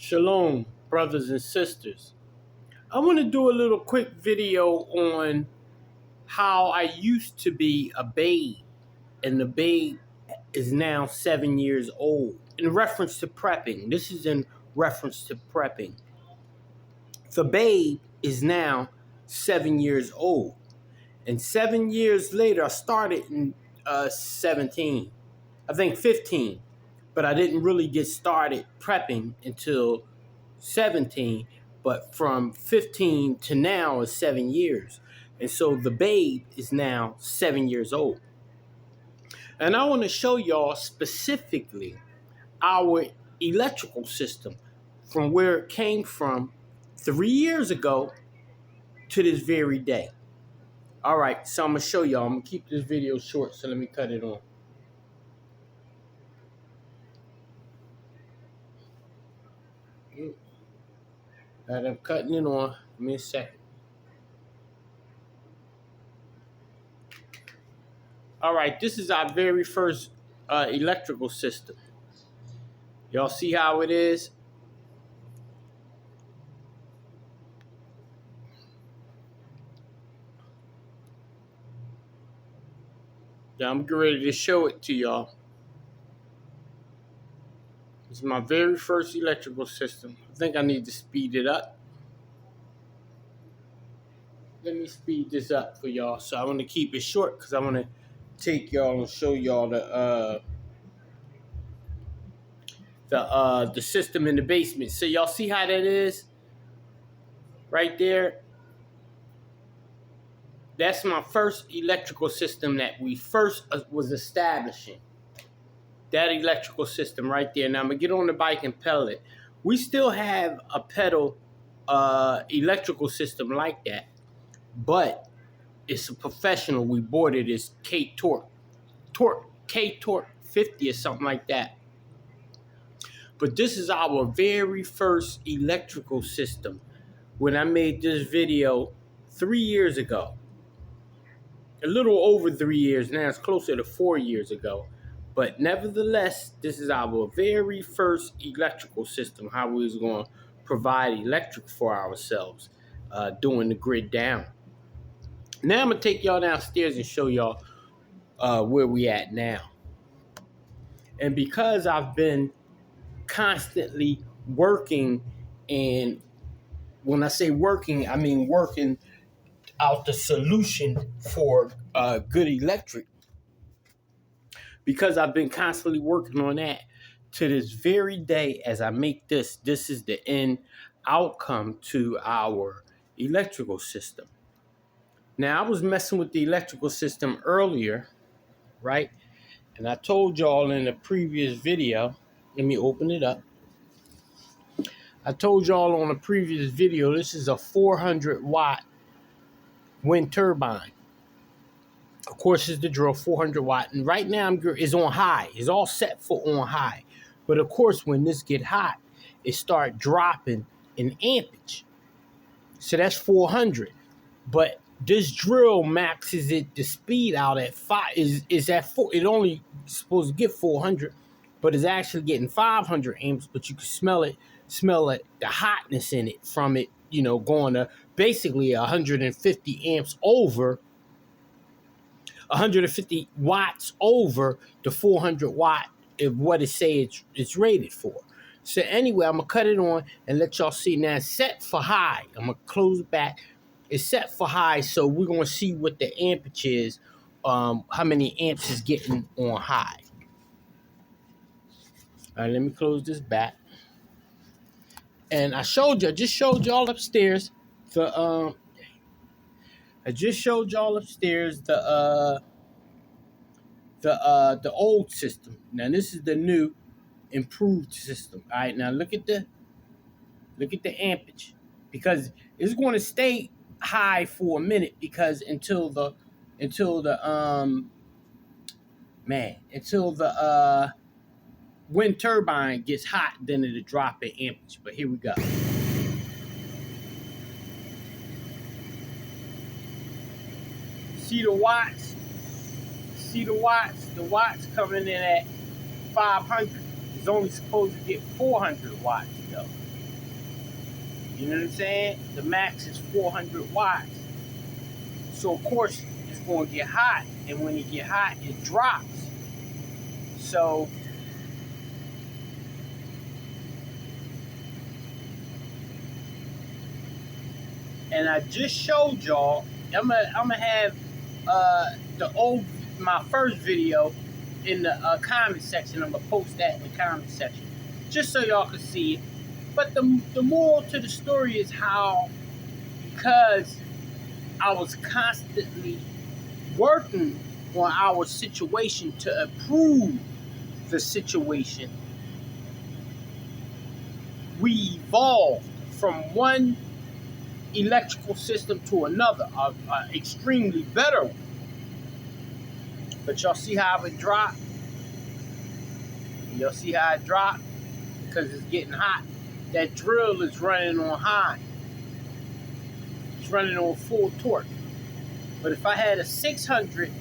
Shalom, brothers and sisters. I want to do a little quick video on how I used to be a babe, and the babe is now 7 years old. In reference to prepping, this is in reference to prepping. The babe is now 7 years old, and 7 years later, I started in 17, I think 15, but I didn't really get started prepping until 17, but from 15 to now is 7 years. And so the babe is now 7 years old. And I want to show y'all specifically our electrical system from where it came from 3 years ago to this very day. All right, so I'm going to show y'all. I'm going to keep this video short, so let me cut it on. Right, I'm cutting it on. Give me a second. All right, this is our very first electrical system. Y'all see how it is? Yeah, I'm getting ready to show it to y'all. This is my very first electrical system. I think I need to speed it up. Let me speed this up for y'all. So I want to keep it short because I want to take y'all and show y'all the system in the basement. So y'all see how that is? Right there. That's my first electrical system that we first was establishing. That electrical system right there. Now I'm going to get on the bike and pedal it. We still have a pedal electrical system like that, but it's a professional. We bought it. It's K-Torque 50 or something like that. But this is our very first electrical system when I made this video 3 years ago. A little over 3 years now. It's closer to 4 years ago. But nevertheless, this is our very first electrical system, how we was going to provide electric for ourselves, doing the grid down. Now I'm going to take y'all downstairs and show y'all where we at now. And because I've been constantly working, and when I say working, I mean working out the solution for good electric, because I've been constantly working on that to this very day as I make this is the end outcome to our electrical system. Now, I was messing with the electrical system earlier, right? And I told y'all in the previous video, let me open it up. I told y'all on a previous video, this is a 400 watt wind turbine. Of course, it's the drill, 400 watt. And right now it's on high. It's all set for on high. But of course, when this get hot, it start dropping in ampage. So that's 400. But this drill maxes it, the speed out at 5 is at 4. It only supposed to get 400, but it's actually getting 500 amps. But you can smell it, the hotness in it from it, you know, going to basically 150 amps over, 150 watts over the 400 watt of what it say it's rated for. So anyway, I'm going to cut it on and let y'all see. Now it's set for high. I'm going to close it back. It's set for high, so we're going to see what the ampage is, how many amps is getting on high. All right, let me close this back. And I just showed y'all upstairs the old system. Now this is the new improved system. All right, now look at the ampage, because it's going to stay high for a minute, because until the wind turbine gets hot, then it'll drop in ampage. But here we go. See the watts? The watts coming in at 500. It's only supposed to get 400 watts though. You know what I'm saying? The max is 400 watts. So of course it's going to get hot, and when it get hot, it drops. So and I just showed y'all. I'm gonna have my first video in the comment section. I'm gonna post that in the comment section, just so y'all can see it. But the moral to the story is how, because I was constantly working on our situation to improve the situation, we evolved from one electrical system to another, a extremely better one. But y'all see how it dropped? Y'all see how it dropped? Because it's getting hot. That drill is running on high. It's running on full torque. But if I had a 600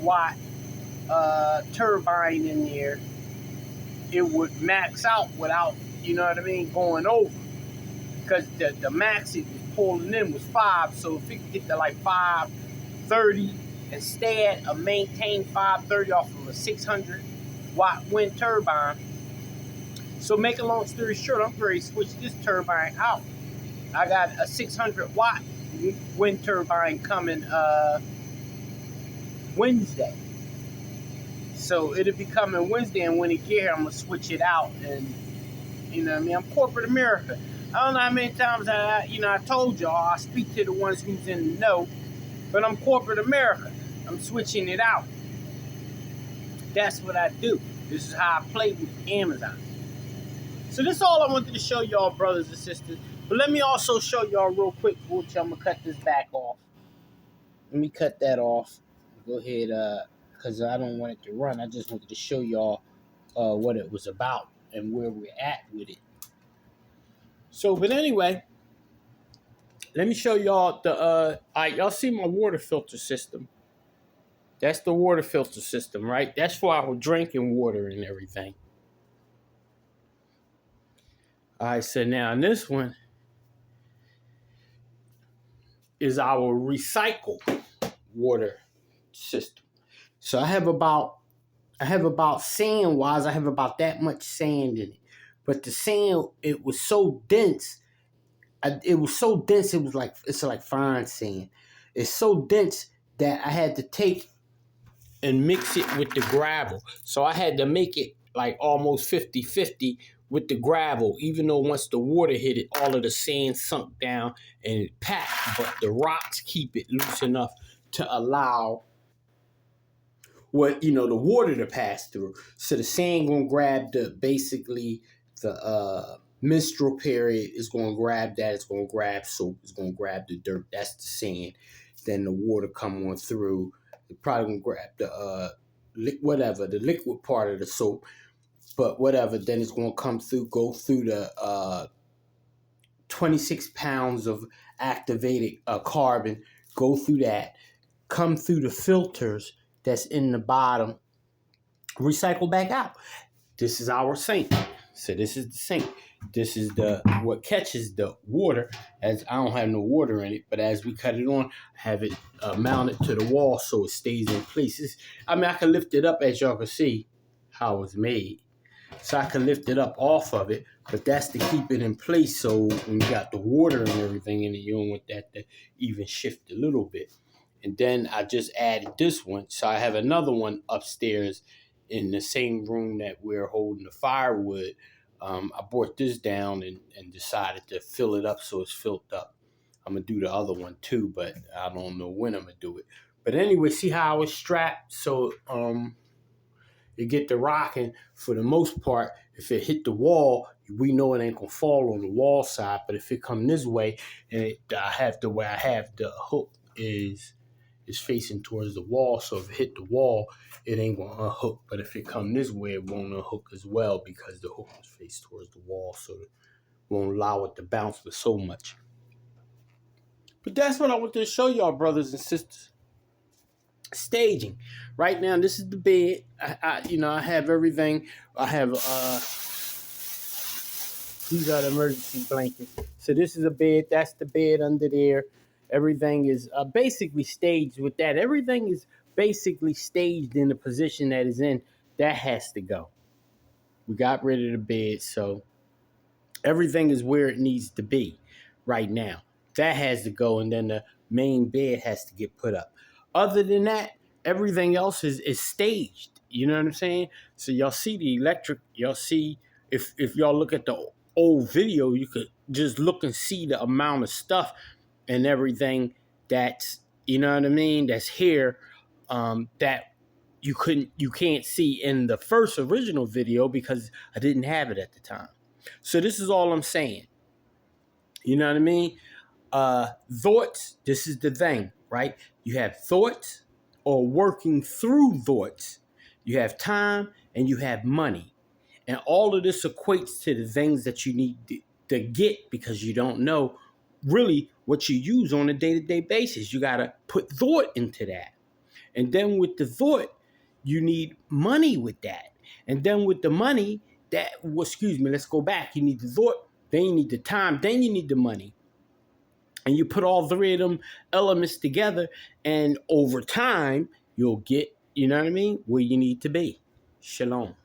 watt turbine in there, it would max out without, you know what I mean, going over. Because the max it was pulling in was 5. So if it could get to like 530 instead of maintain 530 off of a 600 watt wind turbine. So make a long story short, I'm ready to switch this turbine out. I got a 600 watt wind turbine coming Wednesday. So it'll be coming Wednesday, and when it get here, I'm gonna switch it out. And you know what I mean? I'm corporate America. I don't know how many times I told y'all I speak to the ones who's in the know, but I'm corporate America. I'm switching it out. That's what I do. This is how I play with Amazon. So this is all I wanted to show y'all, brothers and sisters. But let me also show y'all real quick, which I'm gonna cut this back off. Let me cut that off. Go ahead, because I don't want it to run. I just wanted to show y'all what it was about and where we're at with it. So, but anyway, let me show y'all the, y'all see my water filter system. That's the water filter system, right? That's for our drinking water and everything. All right, so now in this one is our recycle water system. So I have about sand wise, I have about that much sand in it. But the sand, it was so dense. It was like fine sand. It's so dense that I had to take and mix it with the gravel. So I had to make it like almost 50-50 with the gravel, even though once the water hit it, all of the sand sunk down and it packed, but the rocks keep it loose enough to allow the water to pass through. So the sand gonna grab the menstrual period is gonna grab that. It's gonna grab soap. It's gonna grab the dirt. That's the sand. Then the water come on through. It probably gonna grab the the liquid part of the soap. But whatever. Then it's gonna go through the 26 pounds of activated carbon. Go through that. Come through the filters that's in the bottom, recycle back out. This is our sink. So this is the sink. This is what catches the water, as I don't have no water in it, but as we cut it on, have it mounted to the wall so it stays in place. I can lift it up, as y'all can see how it's made. So I can lift it up off of it, but that's to keep it in place so when you got the water and everything in it, you don't want that to even shift a little bit. And then I just added this one. So I have another one upstairs in the same room that we're holding the firewood. I brought this down and decided to fill it up so it's filled up. I'm going to do the other one too, but I don't know when I'm going to do it. But anyway, see how it's strapped? So you get the rocking. For the most part, if it hit the wall, we know it ain't going to fall on the wall side. But if it come this way, and I have the hook is facing towards the wall, so if it hit the wall, it ain't gonna unhook. But if it come this way, it won't unhook as well because the hook is faced towards the wall, so it won't allow it to bounce with so much. But that's what I want to show y'all, brothers and sisters. Staging. Right now, this is the bed. I have everything. I have These are the emergency blankets. So this is a bed. That's the bed under there. Everything is basically staged with that. Everything is basically staged in the position that is in. That has to go. We got rid of the bed, so everything is where it needs to be right now. That has to go, and then the main bed has to get put up. Other than that, everything else is staged. You know what I'm saying? So y'all see the electric. Y'all see if y'all look at the old video, you could just look and see the amount of stuff and everything that's, you know what I mean, that's here, that you can't see in the first original video because I didn't have it at the time. So this is all I'm saying. You know what I mean? Thoughts, this is the thing, right? You have thoughts or working through thoughts. You have time and you have money. And all of this equates to the things that you need to get because you don't know really what you use on a day-to-day basis. You got to put thought into that. And then with the thought, you need money with that. And then with the money, let's go back. You need the thought, then you need the time, then you need the money. And you put all three of them elements together, and over time, you'll get, you know what I mean, where you need to be. Shalom.